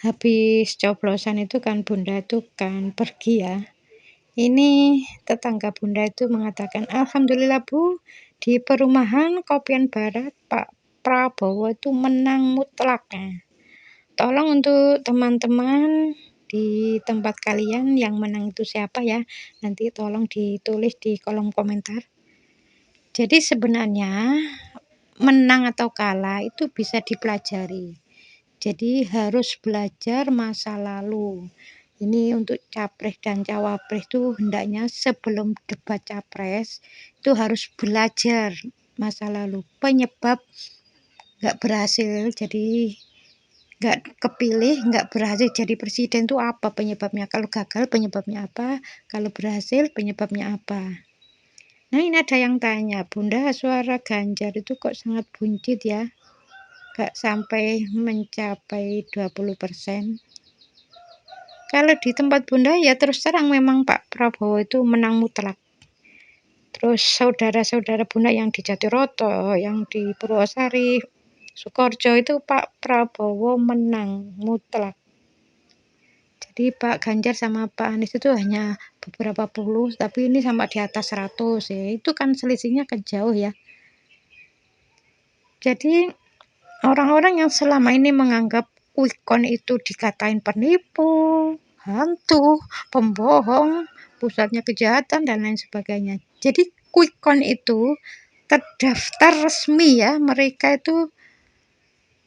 Habis coblosan itu kan Bunda itu kan pergi ya. Ini tetangga Bunda itu mengatakan, "Alhamdulillah Bu, di perumahan Kopian Barat Pak Prabowo itu menang mutlak." Nah, tolong untuk teman-teman di tempat kalian yang menang itu siapa ya? Nanti tolong ditulis di kolom komentar. Jadi sebenarnya menang atau kalah itu bisa dipelajari. Jadi harus belajar masa lalu. Ini untuk capres dan cawapres itu hendaknya sebelum debat capres itu harus belajar masa lalu. Penyebab nggak berhasil jadi nggak kepilih, nggak berhasil jadi presiden itu apa penyebabnya? Kalau gagal penyebabnya apa? Kalau berhasil penyebabnya apa? Nah ini ada yang tanya, Bunda suara Ganjar itu kok sangat buncit ya? Gak sampai mencapai 20%. Kalau di tempat Bunda ya terus terang memang Pak Prabowo itu menang mutlak. Terus saudara-saudara Bunda yang di Jatiroto, yang di Purwosari, Sukoharjo itu Pak Prabowo menang mutlak. Jadi Pak Ganjar sama Pak Anies itu hanya beberapa puluh, tapi ini sampai di atas 100 ya. Itu kan selisihnya kan jauh ya. Jadi orang-orang yang selama ini menganggap quick count itu dikatain penipu, hantu, pembohong, pusatnya kejahatan dan lain sebagainya. Jadi quick count itu terdaftar resmi ya, mereka itu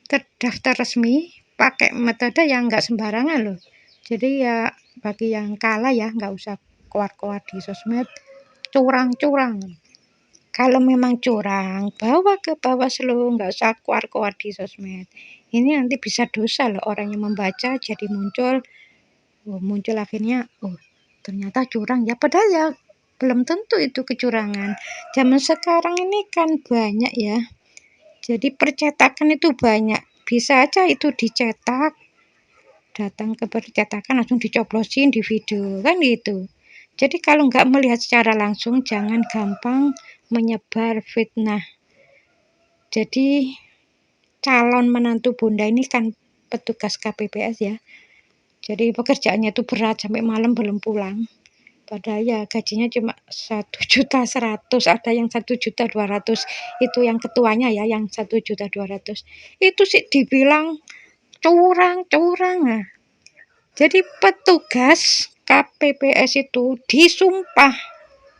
terdaftar resmi pakai metode yang nggak sembarangan loh. Jadi ya bagi yang kalah ya nggak usah keluar-keluar di sosmed, curang-curang. Kalau memang curang, bawa ke Bawaslu, nggak usah keluar-keluar di sosmed. Ini nanti bisa dosa loh orang yang membaca jadi muncul akhirnya, oh ternyata curang ya. Padahal ya belum tentu itu kecurangan. Zaman sekarang ini kan banyak ya. Jadi percetakan itu banyak. Bisa aja itu dicetak, datang ke percetakan langsung dicoblosin di video kan gitu. Jadi kalau nggak melihat secara langsung jangan gampang menyebar fitnah. Jadi calon menantu Bunda ini kan petugas KPPS ya. Jadi pekerjaannya itu berat sampai malam belum pulang. Padahal ya gajinya cuma 1.100.000, ada yang 1.200.000. Itu yang ketuanya ya, yang 1.200.000. Itu sih dibilang curang-curang. Nah, jadi petugas KPPS itu disumpah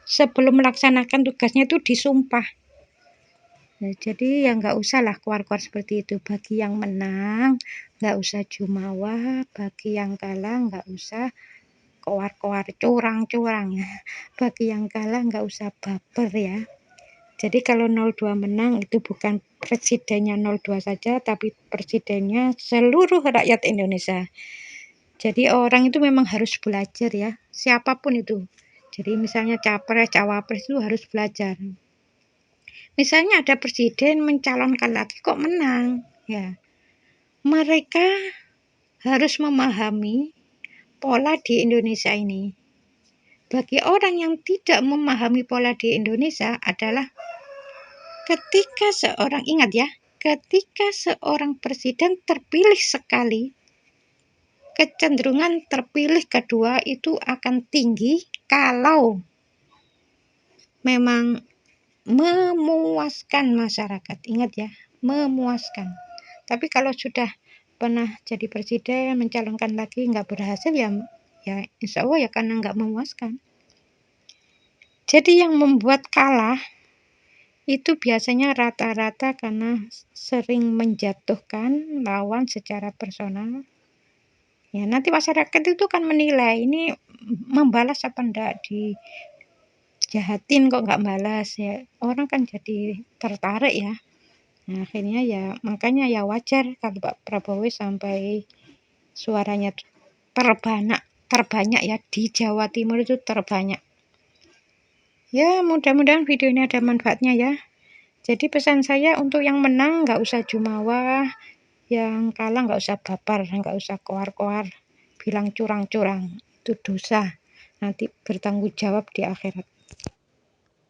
sebelum melaksanakan tugasnya itu disumpah. Nah, jadi ya nggak usah lah keluar-keluar seperti itu. Bagi yang menang nggak usah jumawa, bagi yang kalah nggak usah keluar-keluar curang-curang ya. Bagi yang kalah nggak usah baper ya. Jadi kalau 02 menang itu bukan presidennya 02 saja, tapi presidennya seluruh rakyat Indonesia. Jadi orang itu memang harus belajar ya, siapapun itu. Jadi misalnya capres, cawapres itu harus belajar. Misalnya ada presiden mencalonkan lagi kok menang, ya. Mereka harus memahami pola di Indonesia ini. Bagi orang yang tidak memahami pola di Indonesia adalah ketika seorang presiden terpilih sekali, kecenderungan terpilih kedua itu akan tinggi kalau memang memuaskan masyarakat. Ingat ya, memuaskan. Tapi kalau sudah pernah jadi presiden, mencalonkan lagi nggak berhasil ya insya Allah ya karena nggak memuaskan. Jadi yang membuat kalah itu biasanya rata-rata karena sering menjatuhkan lawan secara personal. Ya nanti masyarakat itu kan menilai ini membalas apa enggak, dijahatin kok nggak balas ya. Orang kan jadi tertarik ya. Nah, akhirnya ya makanya ya wajar kalau Pak Prabowo sampai suaranya terbanyak ya di Jawa Timur itu terbanyak. Ya mudah-mudahan video ini ada manfaatnya ya. Jadi pesan saya untuk yang menang nggak usah jumawa, yang kalah nggak usah baper, nggak usah koar-koar, bilang curang-curang, itu dosa. Nanti bertanggung jawab di akhirat.